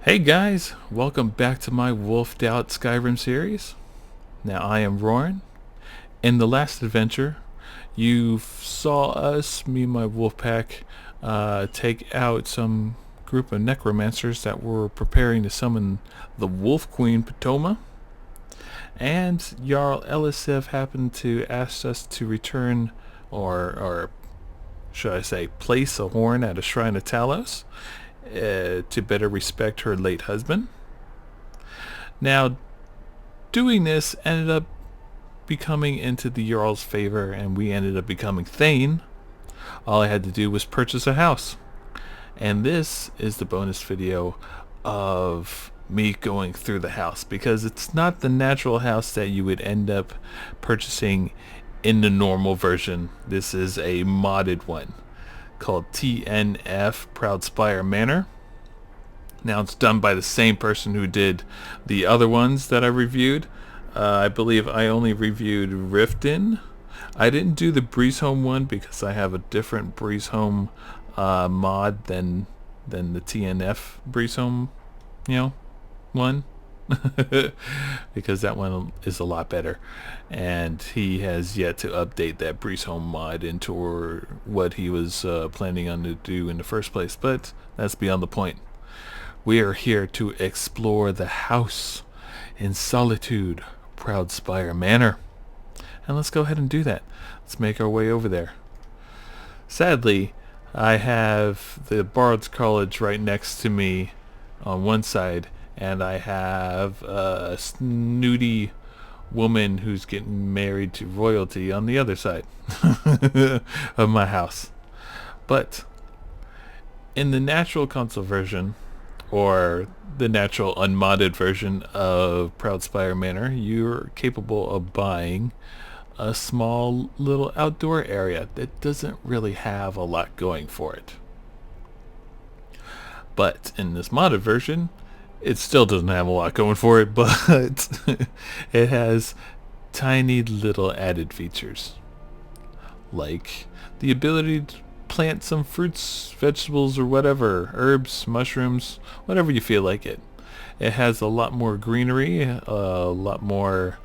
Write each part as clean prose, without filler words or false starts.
Hey guys, welcome back to my Wolfed Out Skyrim series. Now I am Roarin. In the last adventure, you saw us, me and my wolf pack, take out some group of necromancers that were preparing to summon the Wolf Queen Potoma. And Jarl Elisif happened to ask us to return, or should I say, place a horn at a shrine of Talos to better respect her late husband. Now, doing this ended up becoming into the Jarl's favor, and we ended up becoming Thane. All I had to do was purchase a house. And this is the bonus video of me going through the house, because it's not the natural house that you would end up purchasing in the normal version. This is a modded one called TNF Proudspire Manor. Now it's done by the same person who did the other ones that I reviewed. I believe I only reviewed Riften. I didn't do the Breezehome one because I have a different Breezehome mod than the TNF Breezehome, one. Because that one is a lot better, and he has yet to update that Breezehome mod into what he was planning on to do in the first place, but that's beyond the point. We are here to explore the house in solitude, Proudspire Manor, and let's go ahead and do that. Let's make our way over there. Sadly, I have the Bard's College right next to me on one side, and I have a snooty woman who's getting married to royalty on the other side of my house. But in the natural console version, or the natural unmodded version of Proudspire Manor, you're capable of buying a small little outdoor area that doesn't really have a lot going for it. But in this modded version, it still doesn't have a lot going for it, but it has tiny little added features, like the ability to plant some fruits, vegetables, or whatever, herbs, mushrooms, whatever you feel like it. It has a lot more greenery, a lot more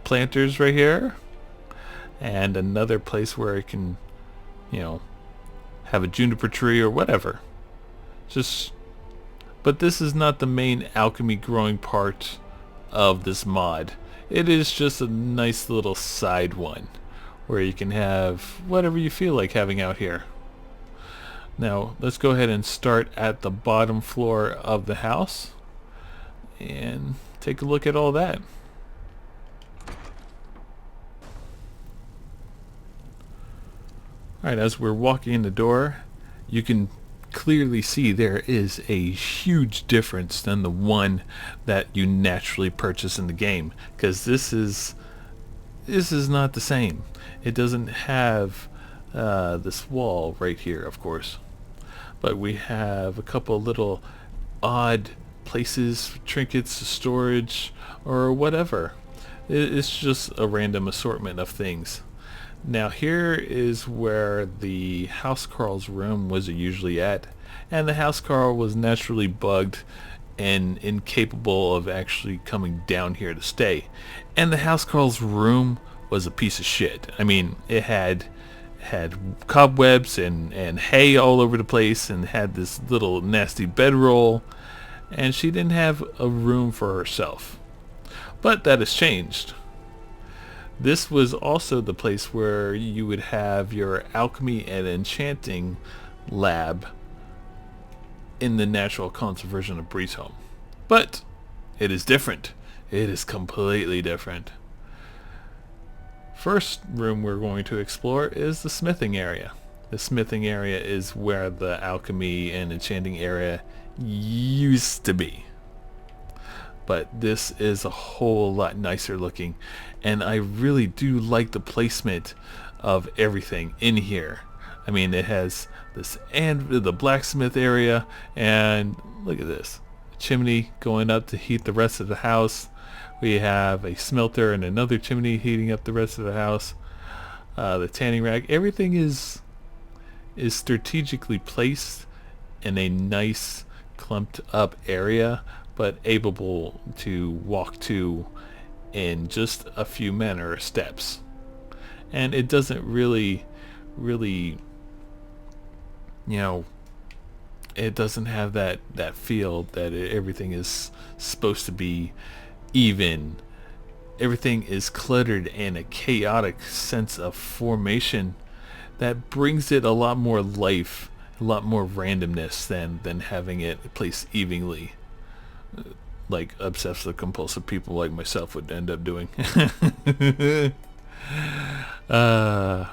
planters right here, and another place where it can, have a juniper tree or whatever. But this is not the main alchemy growing part of this mod. It is just a nice little side one where you can have whatever you feel like having out here. Now, let's go ahead and start at the bottom floor of the house and take a look at all that. Alright, as we're walking in the door, you can clearly see there is a huge difference than the one that you naturally purchase in the game, because this is not the same. It doesn't have this wall right here, of course, but we have a couple little odd places, trinkets, storage, or whatever. It's just a random assortment of things. Now here is where the Housecarls Room was usually at, and the Housecarl was naturally bugged and incapable of actually coming down here to stay. And the Housecarls Room was a piece of shit. I mean, it had cobwebs and hay all over the place, and had this little nasty bedroll, and she didn't have a room for herself. But that has changed. This was also the place where you would have your alchemy and enchanting lab in the natural console version of Breezehome. But it is different. It is completely different. First room we're going to explore is the smithing area. The smithing area is where the alchemy and enchanting area used to be. But this is a whole lot nicer looking, and I really do like the placement of everything in here. I mean, it has this and the blacksmith area, and look at this, a chimney going up to heat the rest of the house. We have a smelter and another chimney heating up the rest of the house. The tanning rack, everything is strategically placed in a nice, clumped up area, but able to walk to in just a few manner steps. And it doesn't really, you know, it doesn't have that feel that everything is supposed to be even. Everything is cluttered and a chaotic sense of formation that brings it a lot more life, a lot more randomness than having it placed evenly, like obsessive compulsive people like myself would end up doing.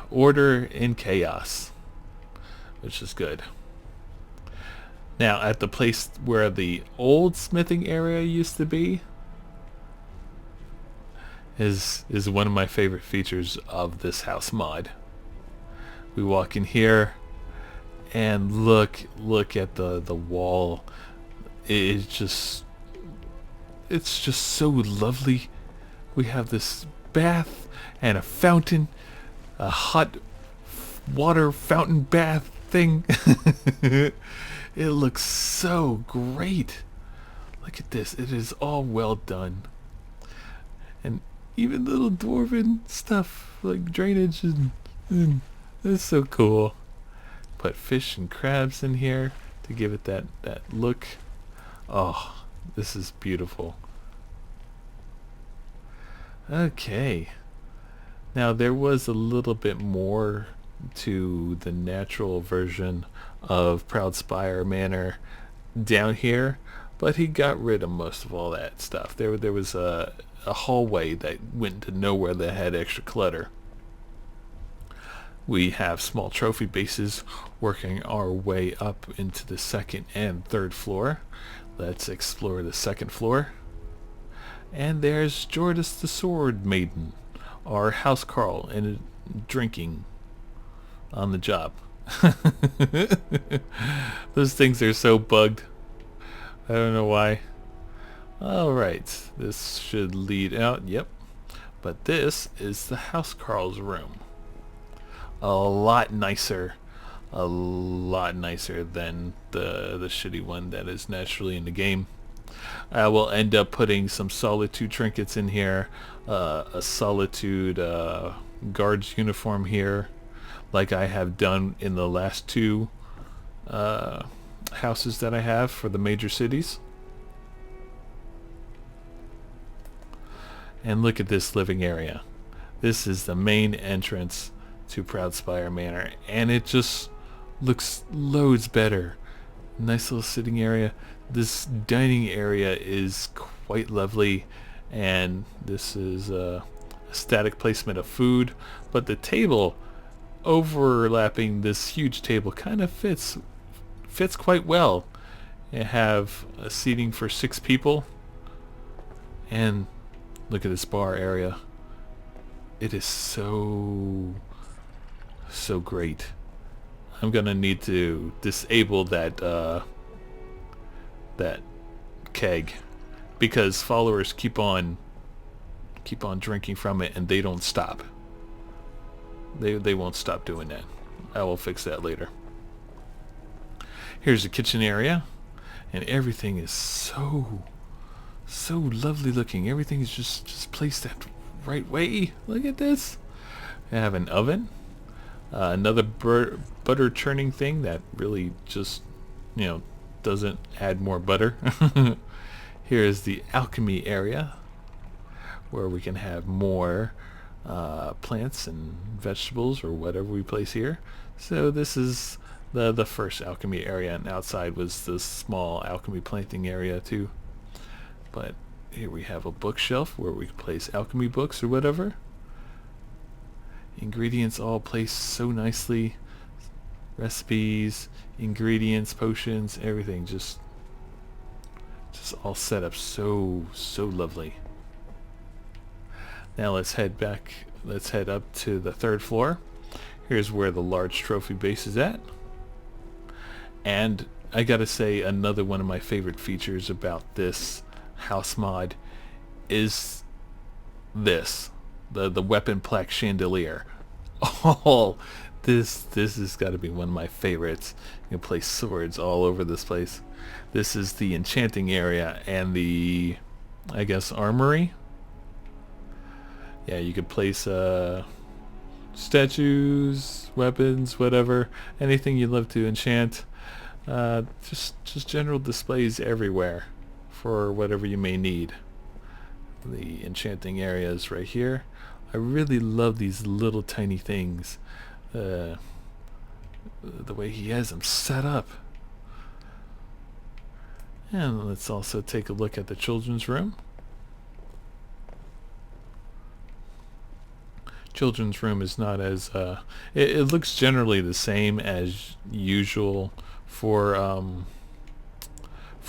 Order in chaos, which is good. Now, at the place where the old smithing area used to be is one of my favorite features of this house mod. We walk in here and look at the wall. It's just so lovely. We have this bath and a fountain, a hot water fountain bath thing. It looks so great. Look at this. It is all well done. And even little dwarven stuff like drainage and it's so cool. Put fish and crabs in here to give it that look. Oh, this is beautiful. Okay. Now there was a little bit more to the natural version of Proudspire Manor down here, but he got rid of most of all that stuff. There was a hallway that went to nowhere that had extra clutter. We have small trophy bases working our way up into the second and third floor. Let's explore the second floor. And there's Jordis the Sword Maiden, our housecarl, and drinking on the job. Those things are so bugged. I don't know why. Alright, this should lead out. Yep. But this is the Housecarls Room. A lot nicer than the shitty one that is naturally in the game. I will end up putting some Solitude trinkets in here, a Solitude guard's uniform here, like I have done in the last two houses that I have for the major cities. And look at this living area. This is the main entrance to Proudspire Manor, and it just looks loads better. Nice little sitting area. This dining area is quite lovely, and this is a static placement of food, but the table overlapping this huge table kind of fits quite well. You have a seating for 6 people, and look at this bar area. It is so great. I'm gonna need to disable that keg because followers keep on drinking from it and they don't stop. They won't stop doing that. I will fix that later. Here's the kitchen area, and everything is so lovely looking. Everything is just placed that right way. Look at this. I have an oven, another butter churning thing that really just, doesn't add more butter. Here is the alchemy area where we can have more plants and vegetables or whatever we place here. So this is the first alchemy area, and outside was the small alchemy planting area too. But here we have a bookshelf where we can place alchemy books or whatever. Ingredients all placed so nicely. Recipes, ingredients, potions, everything just all set up so lovely. Now let's head up to the third floor. Here's where the large trophy base is at. And I gotta say, another one of my favorite features about this house mod is the weapon plaque chandelier. Oh, this has got to be one of my favorites. You can place swords all over this place. This is the Enchanting Area and the, I guess, armory. Yeah, you could place statues, weapons, whatever, anything you love to enchant. Just general displays everywhere for whatever you may need. The enchanting area is right here. I really love these little tiny things. The way he has them set up. And let's also take a look at the children's room. Children's room is not as it looks generally the same as usual for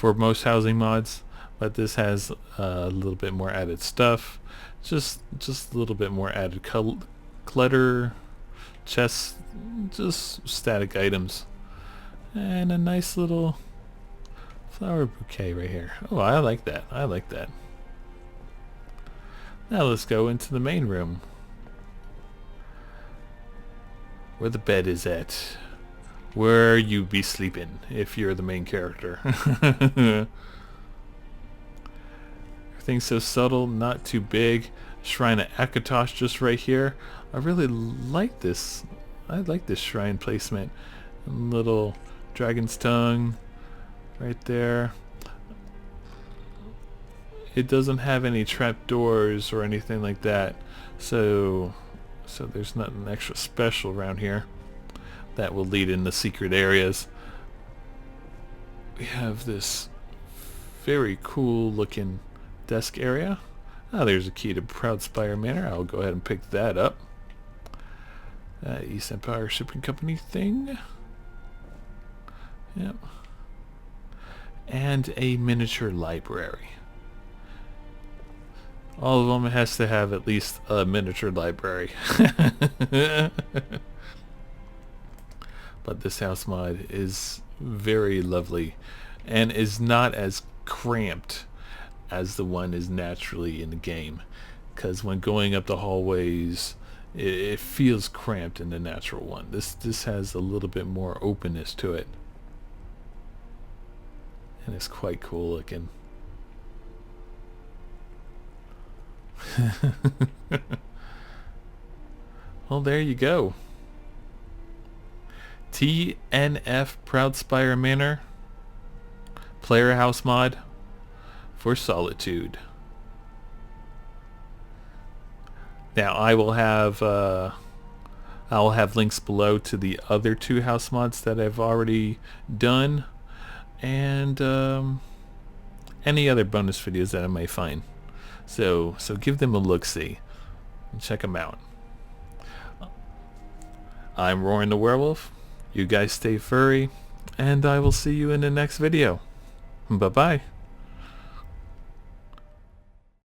most housing mods, but this has a little bit more added stuff, just a little bit more added clutter, chests, just static items, and a nice little flower bouquet right here. Oh, I like that. I like that. Now let's go into the main room, where the bed is at, where you be sleeping if you're the main character. Everything's so subtle, not too big. Shrine of Akatosh just right here. I really like this. I like this shrine placement. And little dragon's tongue right there. It doesn't have any trapdoors or anything like that, so there's nothing extra special around here that will lead into secret areas. We have this very cool looking desk area. Oh, there's a key to Proudspire Manor. I'll go ahead and pick that up. East Empire Shipping Company thing. Yep. And a miniature library. All of them has to have at least a miniature library. But this house mod is very lovely and is not as cramped as the one is naturally in the game, because when going up the hallways it feels cramped in the natural one. This has a little bit more openness to it, and it's quite cool looking. Well, there you go. TNF Proudspire Manor player house mod for Solitude. Now I will have links below to the other two house mods that I've already done, and any other bonus videos that I may find. So give them a look-see and check them out. I'm Roarin the Werewolf. You guys stay furry, and I will see you in the next video. Bye-bye.